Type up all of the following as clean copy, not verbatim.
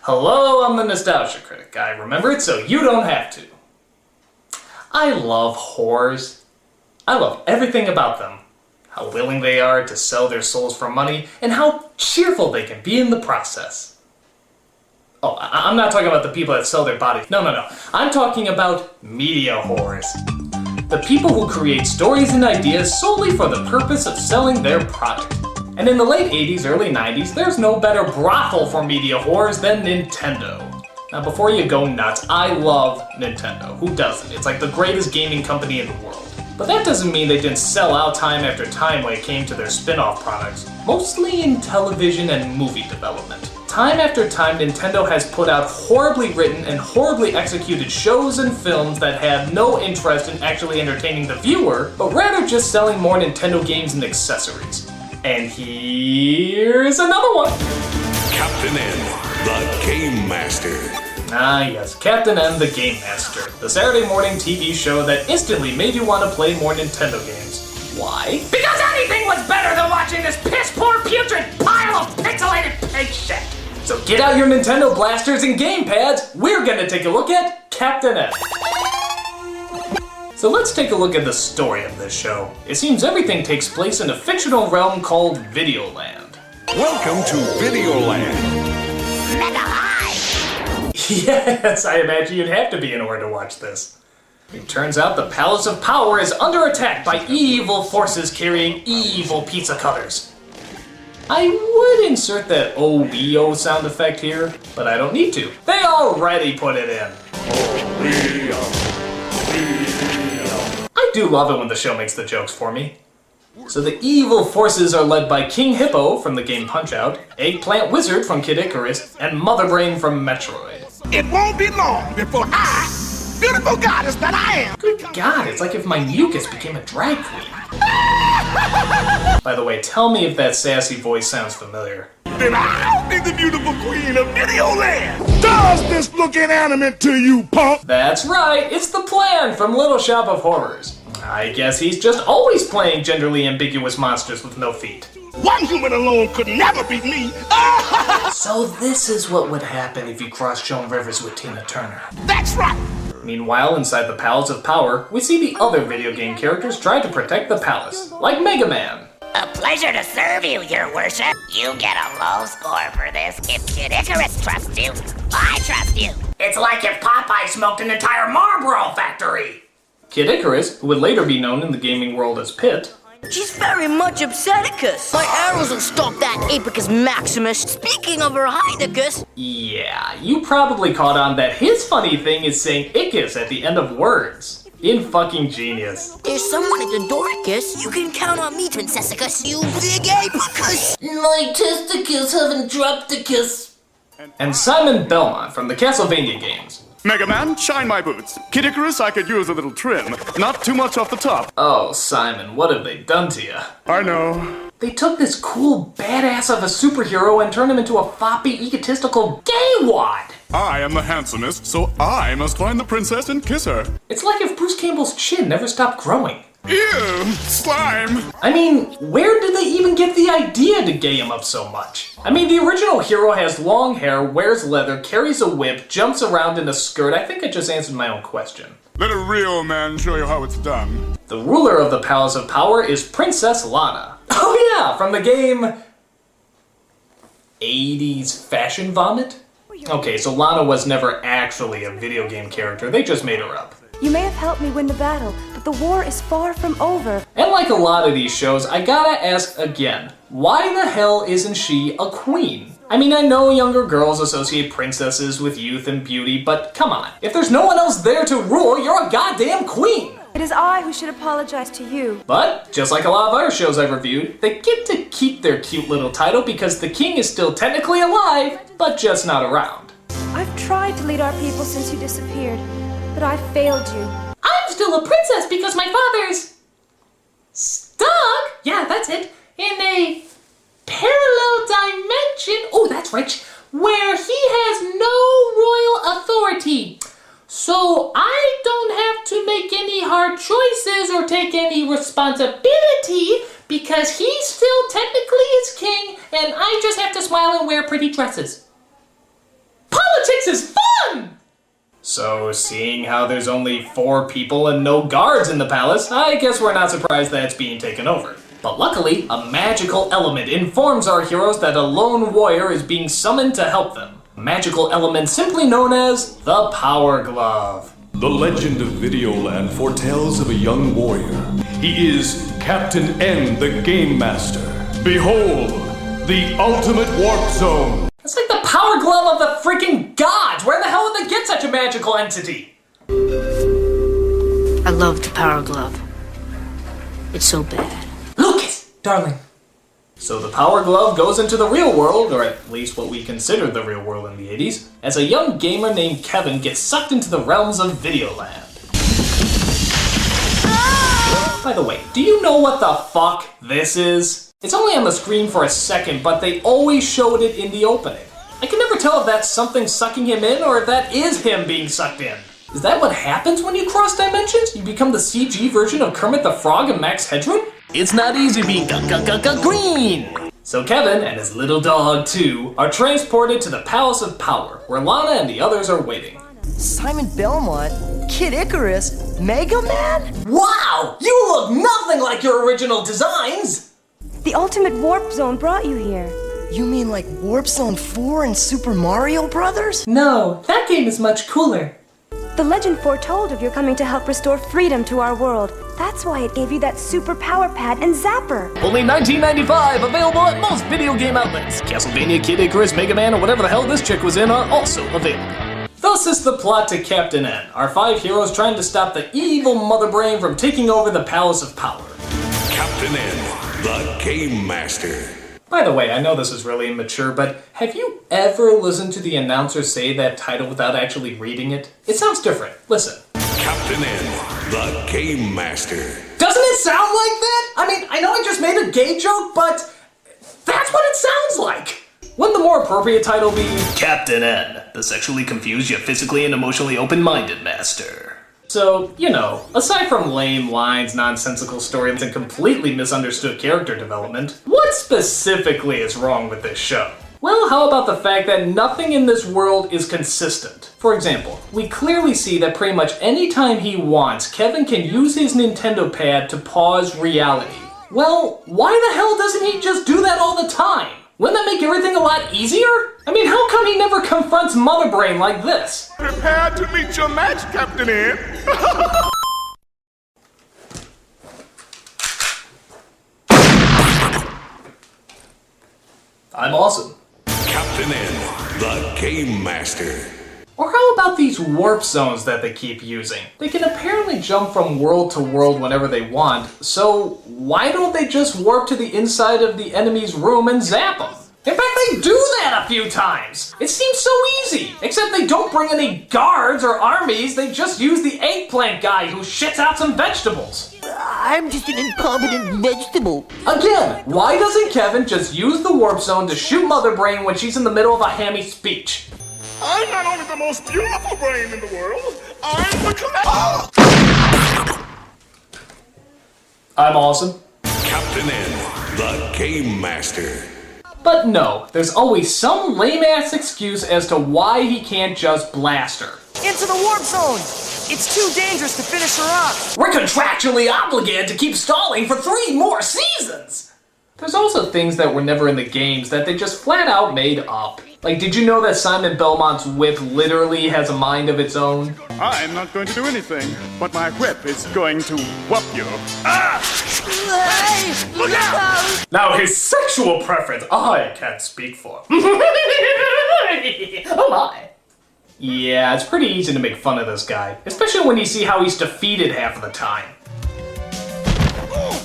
Hello, I'm the Nostalgia Critic. I remember it so you don't have to. I love whores. I love everything about them. How willing they are to sell their souls for money, and how cheerful they can be in the process. Oh, I'm not talking about the people that sell their bodies. No. I'm talking about media whores. The people who create stories and ideas solely for the purpose of selling their product. And in the late 80s, early 90s, there's no better brothel for media whores than Nintendo. Now before you go nuts, I love Nintendo. Who doesn't? It's like the greatest gaming company in the world. But that doesn't mean they didn't sell out time after time when it came to their spin-off products, mostly in television and movie development. Time after time, Nintendo has put out horribly written and horribly executed shows and films that have no interest in actually entertaining the viewer, but rather just selling more Nintendo games and accessories. And here's another one. Captain N, the Game Master. Ah yes, Captain N, the Game Master. The Saturday morning TV show that instantly made you want to play more Nintendo games. Why? Because anything was better than watching this piss-poor putrid pile of pixelated pig shit. So get out your Nintendo blasters and gamepads. We're gonna take a look at Captain N. So let's take a look at the story of this show. It seems everything takes place in a fictional realm called Videoland. Welcome to Videoland. Mega high! Yes, I imagine you'd have to be in order to watch this. It turns out the Palace of Power is under attack by evil forces carrying evil pizza cutters. I would insert that OBO sound effect here, but I don't need to. They already put it in. I do love it when the show makes the jokes for me. So the evil forces are led by King Hippo from the game Punch-Out!, Eggplant Wizard from Kid Icarus, and Mother Brain from Metroid. It won't be long before I, beautiful goddess that I am. Good God, it's like if my mucus became a drag queen. By the way, tell me if that sassy voice sounds familiar. Then I'll be the beautiful queen of Videoland. Does this look inanimate to you, punk? That's right, it's the Plan from Little Shop of Horrors. I guess he's just always playing genderly ambiguous monsters with no feet. One human alone could never beat me. So this is what would happen if you crossed Joan Rivers with Tina Turner. That's right. Meanwhile, inside the Palace of Power, we see the other video game characters try to protect the palace, like Mega Man. A pleasure to serve you, your worship. You get a low score for this. If Kid Icarus trusts you, I trust you. It's like if Popeye smoked an entire Marlboro factory. Kid Icarus, who would later be known in the gaming world as Pit. She's very much Obsedicus. My arrows will stalk that Apicus Maximus. Speaking of her Heidicus. Yeah, you probably caught on that his funny thing is saying Icus at the end of words. In fucking genius. There's someone at the Dorcas. You can count on me, Princessicus. You big Apicus. My testicles haven't dropped a kiss. And Simon Belmont from the Castlevania games. Mega Man, shine my boots. Kid Icarus, I could use a little trim. Not too much off the top. Oh, Simon, what have they done to you? I know. They took this cool badass of a superhero and turned him into a floppy, egotistical gaywad. I am the handsomest, so I must find the princess and kiss her. It's like if Bruce Campbell's chin never stopped growing. Ew, slime. I mean, where did they even get the idea to gay him up so much? I mean, the original hero has long hair, wears leather, carries a whip, jumps around in a skirt. I think I just answered my own question. Let a real man show you how it's done. The ruler of the Palace of Power is Princess Lana. Oh yeah, from the game 80s Fashion Vomit? Okay, so Lana was never actually a video game character, they just made her up. You may have helped me win the battle, but the war is far from over. And like a lot of these shows, I gotta ask again, why the hell isn't she a queen? I mean, I know younger girls associate princesses with youth and beauty, but come on. If there's no one else there to rule, you're a goddamn queen! It is I who should apologize to you. But, just like a lot of other shows I've reviewed, they get to keep their cute little title because the king is still technically alive, but just not around. I've tried to lead our people since you disappeared, but I failed you. I'm still a princess because my father's stuck, yeah, that's it, in a parallel dimension, oh, that's rich, where he has no royal authority. So I don't have to make any hard choices or take any responsibility because he still technically is king and I just have to smile and wear pretty dresses. Punch This is fun! So, seeing how there's only 4 people and no guards in the palace, I guess we're not surprised that it's being taken over. But luckily, a magical element informs our heroes that a lone warrior is being summoned to help them. A magical element simply known as the Power Glove. The legend of Videoland foretells of a young warrior. He is Captain N, the Game Master. Behold, the ultimate warp zone. It's like the Power Glove of the freaking gods! Where the hell did they get such a magical entity? I love the Power Glove. It's so bad. Lucas, darling. So the Power Glove goes into the real world, or at least what we considered the real world in the 80s, as a young gamer named Kevin gets sucked into the realms of Videoland. By the way, do you know what the fuck this is? It's only on the screen for a second, but they always showed it in the opening. I can never tell if that's something sucking him in or if that is him being sucked in. Is that what happens when you cross dimensions? You become the CG version of Kermit the Frog and Max Headroom? It's not easy being green! So Kevin and his little dog, too, are transported to the Palace of Power, where Lana and the others are waiting. Simon Belmont, Kid Icarus, Mega Man? Wow! You look nothing like your original designs! The ultimate warp zone brought you here. You mean like Warp Zone 4 and Super Mario Brothers? No, that game is much cooler. The legend foretold of your coming to help restore freedom to our world. That's why it gave you that super power pad and zapper. Only $19.95, available at most video game outlets. Castlevania, Kid Icarus, Mega Man, or whatever the hell this chick was in are also available. Thus is the plot to Captain N, our 5 heroes trying to stop the evil Mother Brain from taking over the Palace of Power. Captain N, the Game Master. By the way, I know this is really immature, but have you ever listened to the announcer say that title without actually reading it? It sounds different. Listen. Captain N, the Game Master. Doesn't it sound like that? I mean, I know I just made a gay joke, but that's what it sounds like. Wouldn't the more appropriate title be Captain N, the sexually confused yet physically and emotionally open-minded master? So, you know, aside from lame lines, nonsensical storylines, and completely misunderstood character development, what specifically is wrong with this show? Well, how about the fact that nothing in this world is consistent? For example, we clearly see that pretty much any time he wants, Kevin can use his Nintendo pad to pause reality. Well, why the hell doesn't he just do that all the time? Wouldn't that make everything a lot easier? I mean, how come he never confronts Mother Brain like this? Prepare to meet your match, Captain N. I'm awesome. Captain N, the Game Master. Or how about these warp zones that they keep using? They can apparently jump from world to world whenever they want, so why don't they just warp to the inside of the enemy's room and zap them? In fact, they do that a few times! It seems so easy! Except they don't bring any guards or armies, they just use the eggplant guy who shits out some vegetables. I'm just an incompetent vegetable. Again, why doesn't Kevin just use the warp zone to shoot Mother Brain when she's in the middle of a hammy speech? I'm not only the most beautiful brain in the world, I'm the collector. I'm awesome. Captain N, the Game Master. But no, there's always some lame-ass excuse as to why he can't just blast her. Into the Warp Zone! It's too dangerous to finish her off! We're contractually obligated to keep stalling for 3 more seasons! There's also things that were never in the games that they just flat out made up. Like, did you know that Simon Belmont's whip literally has a mind of its own? I'm not going to do anything, but my whip is going to whoop you. Ah! Hey, Look out! Now his sexual preference, I can't speak for. Oh my. Yeah, it's pretty easy to make fun of this guy, especially when you see how he's defeated half of the time.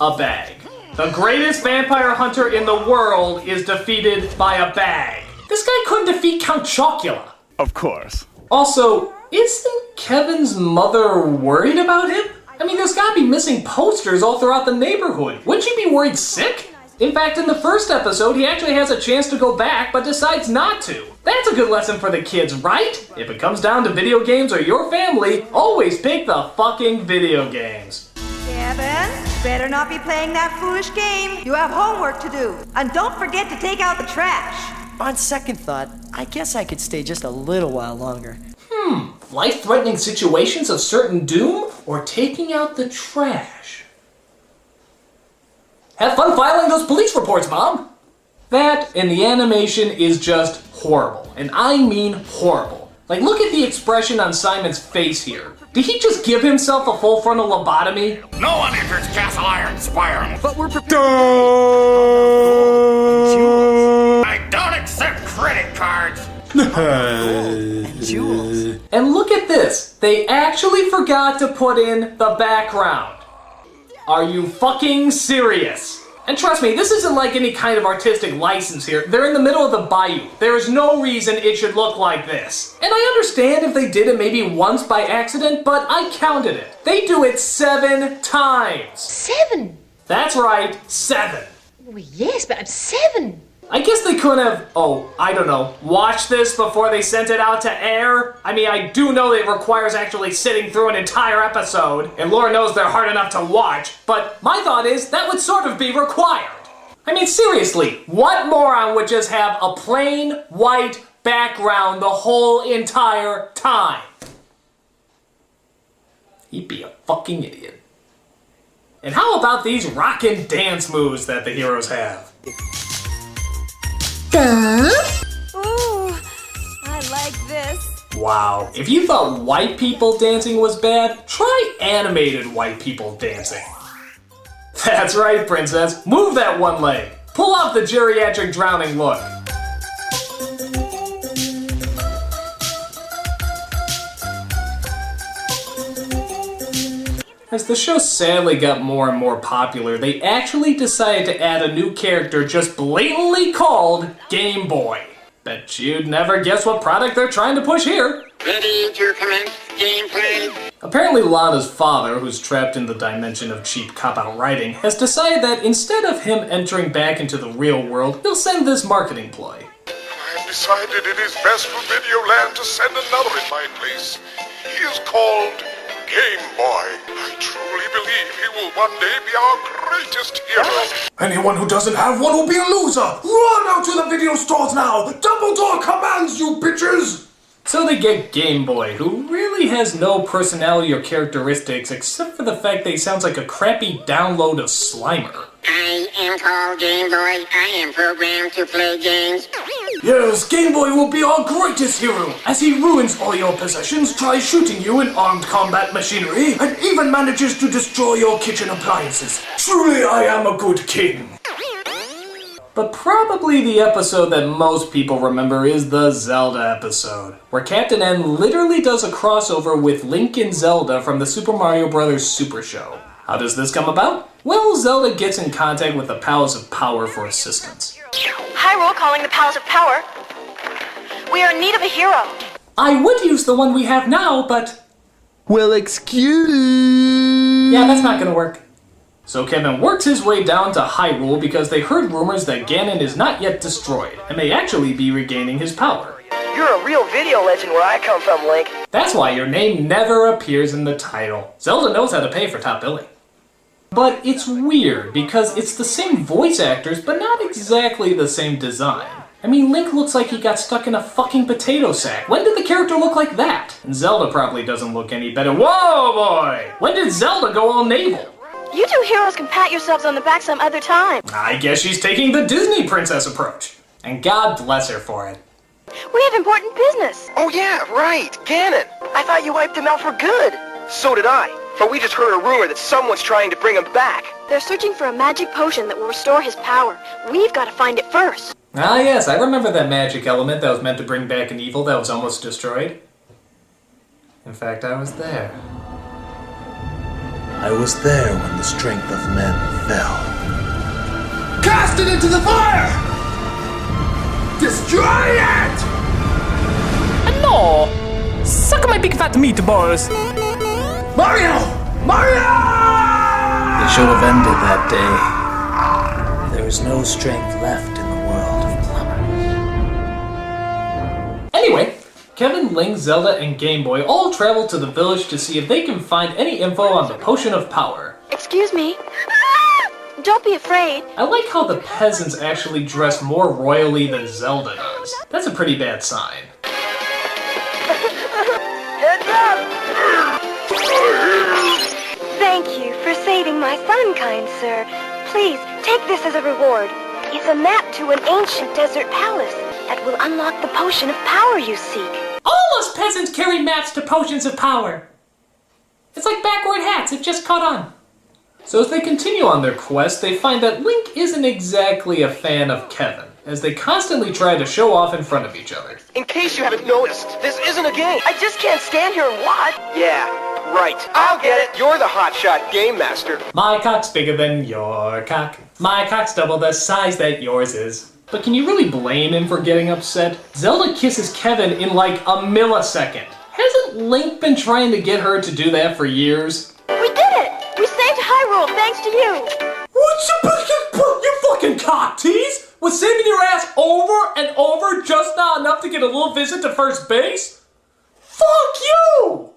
A bag. The greatest vampire hunter in the world is defeated by a bag. This guy couldn't defeat Count Chocula. Of course. Also, isn't Kevin's mother worried about him? I mean, there's gotta be missing posters all throughout the neighborhood. Wouldn't she be worried sick? In fact, in the first episode, he actually has a chance to go back, but decides not to. That's a good lesson for the kids, right? If it comes down to video games or your family, always pick the fucking video games. Kevin, better not be playing that foolish game. You have homework to do. And don't forget to take out the trash. On second thought, I guess I could stay just a little while longer. Life-threatening situations of certain doom, or taking out the trash? Have fun filing those police reports, Mom! That and the animation is just horrible, and I mean horrible. Like, look at the expression on Simon's face here. Did he just give himself a full frontal lobotomy? No one enters Castle Ironspire. But we're prepared. I don't accept credit cards. Jules. And look at this. They actually forgot to put in the background. Are you fucking serious? And trust me, this isn't like any kind of artistic license here. They're in the middle of the bayou. There is no reason it should look like this. And I understand if they did it maybe once by accident, but I counted it. They do it 7 times. 7? That's right, 7. Well, yes, but I'm 7. I guess they couldn't have, I don't know, watched this before they sent it out to air? I mean, I do know it requires actually sitting through an entire episode, and Lord knows they're hard enough to watch, but my thought is that would sort of be required. I mean, seriously, what moron would just have a plain white background the whole entire time? He'd be a fucking idiot. And how about these rockin' dance moves that the heroes have? Ooh, I like this. Wow, if you thought white people dancing was bad, try animated white people dancing. That's right, princess. Move that one leg. Pull off the geriatric drowning look. As the show sadly got more and more popular, they actually decided to add a new character just blatantly called Game Boy. Bet you'd never guess what product they're trying to push here. Ready to commence gameplay. Apparently Lana's father, who's trapped in the dimension of cheap cop-out writing, has decided that instead of him entering back into the real world, he'll send this marketing ploy. I've decided it is best for Videoland to send another in my place. He is called Game Boy. I truly believe he will one day be our greatest hero. Anyone who doesn't have one will be a loser! Run out to the video stores now! Dumbledore commands you, bitches! So they get Game Boy, who really has no personality or characteristics except for the fact that he sounds like a crappy download of Slimer. I am called Game Boy. I am programmed to play games. Yes, Game Boy will be our greatest hero, as he ruins all your possessions, tries shooting you in armed combat machinery, and even manages to destroy your kitchen appliances. Truly, I am a good king. But probably the episode that most people remember is the Zelda episode, where Captain N literally does a crossover with Link and Zelda from the Super Mario Bros. Super Show. How does this come about? Well, Zelda gets in contact with the Palace of Power for assistance. Hyrule calling the Palace of Power. We are in need of a hero. I would use the one we have now, but... Well, excuse... Yeah, that's not gonna work. So Kevin works his way down to Hyrule because they heard rumors that Ganon is not yet destroyed, and may actually be regaining his power. You're a real video legend where I come from, Link. That's why your name never appears in the title. Zelda knows how to pay for top billing. But it's weird, because it's the same voice actors, but not exactly the same design. I mean, Link looks like he got stuck in a fucking potato sack. When did the character look like that? And Zelda probably doesn't look any better. Whoa, boy! When did Zelda go all naval? You two heroes can pat yourselves on the back some other time. I guess she's taking the Disney princess approach. And God bless her for it. We have important business. Oh yeah, right, Ganon. I thought you wiped him out for good. So did I. But we just heard a rumor that someone's trying to bring him back. They're searching for a magic potion that will restore his power. We've got to find it first. Ah yes, I remember that magic element that was meant to bring back an evil that was almost destroyed. In fact, I was there. I was there when the strength of men fell. Cast it into the fire! Destroy it! No! Suck my big fat meatballs! Mario! Mario! It should have ended that day. There is no strength left in the world of plumbers. Anyway, Kevin, Link, Zelda, and Game Boy all travel to the village to see if they can find any info on the Potion of Power. Excuse me. Don't be afraid. I like how the peasants actually dress more royally than Zelda does. That's a pretty bad sign. Heads up! Thank you for saving my son, kind sir. Please, take this as a reward. It's a map to an ancient desert palace that will unlock the potion of power you seek. All us peasants carry maps to potions of power. It's like backward hats, it just caught on. So as they continue on their quest, they find that Link isn't exactly a fan of Kevin, as they constantly try to show off in front of each other. In case you haven't noticed, this isn't a game. I just can't stand here and watch. Yeah, right. I'll get it. You're the hotshot game master. My cock's bigger than your cock. My cock's double the size that yours is. But can you really blame him for getting upset? Zelda kisses Kevin in like a millisecond. Hasn't Link been trying to get her to do that for years? We did it! We saved Hyrule thanks to you! You fucking cock tease! Was saving your ass over and over just not enough to get a little visit to first base? Fuck you!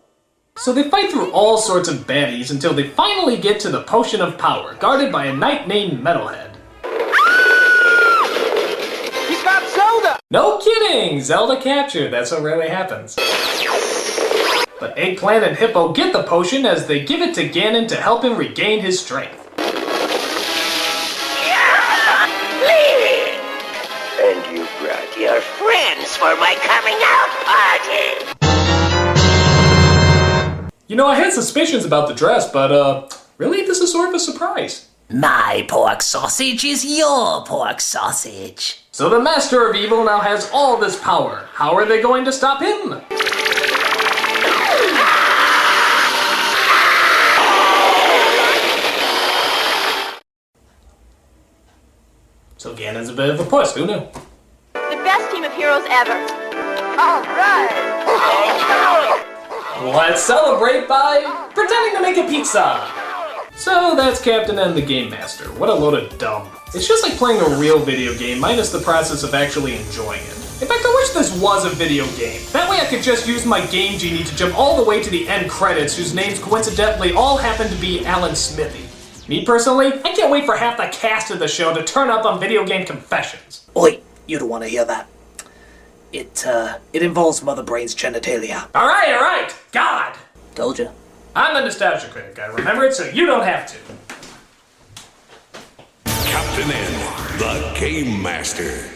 So they fight through all sorts of baddies until they finally get to the Potion of Power, guarded by a knight named Metalhead. He's got Zelda! No kidding! Zelda captured, that's what really happens. But Eggplant and Hippo get the potion as they give it to Ganon to help him regain his strength. And you brought your friends for my coming out party! You know, I had suspicions about the dress, but really, this is sort of a surprise. My pork sausage is your pork sausage. So the Master of Evil now has all this power. How are they going to stop him? So Ganon's a bit of a puss, who knew? The best team of heroes ever. Alright! Let's celebrate by pretending to make a pizza! So that's Captain N, the Game Master. What a load of dumb. It's just like playing a real video game, minus the process of actually enjoying it. In fact, I wish this was a video game. That way I could just use my Game Genie to jump all the way to the end credits, whose names coincidentally all happen to be Alan Smithy. Me personally, I can't wait for half the cast of the show to turn up on Video Game Confessions. Oi, you don't want to hear that. It involves Mother Brain's genitalia. Alright, God! Told you. I'm the Nostalgia Critic. I remember it so you don't have to. Captain N, the Game Master.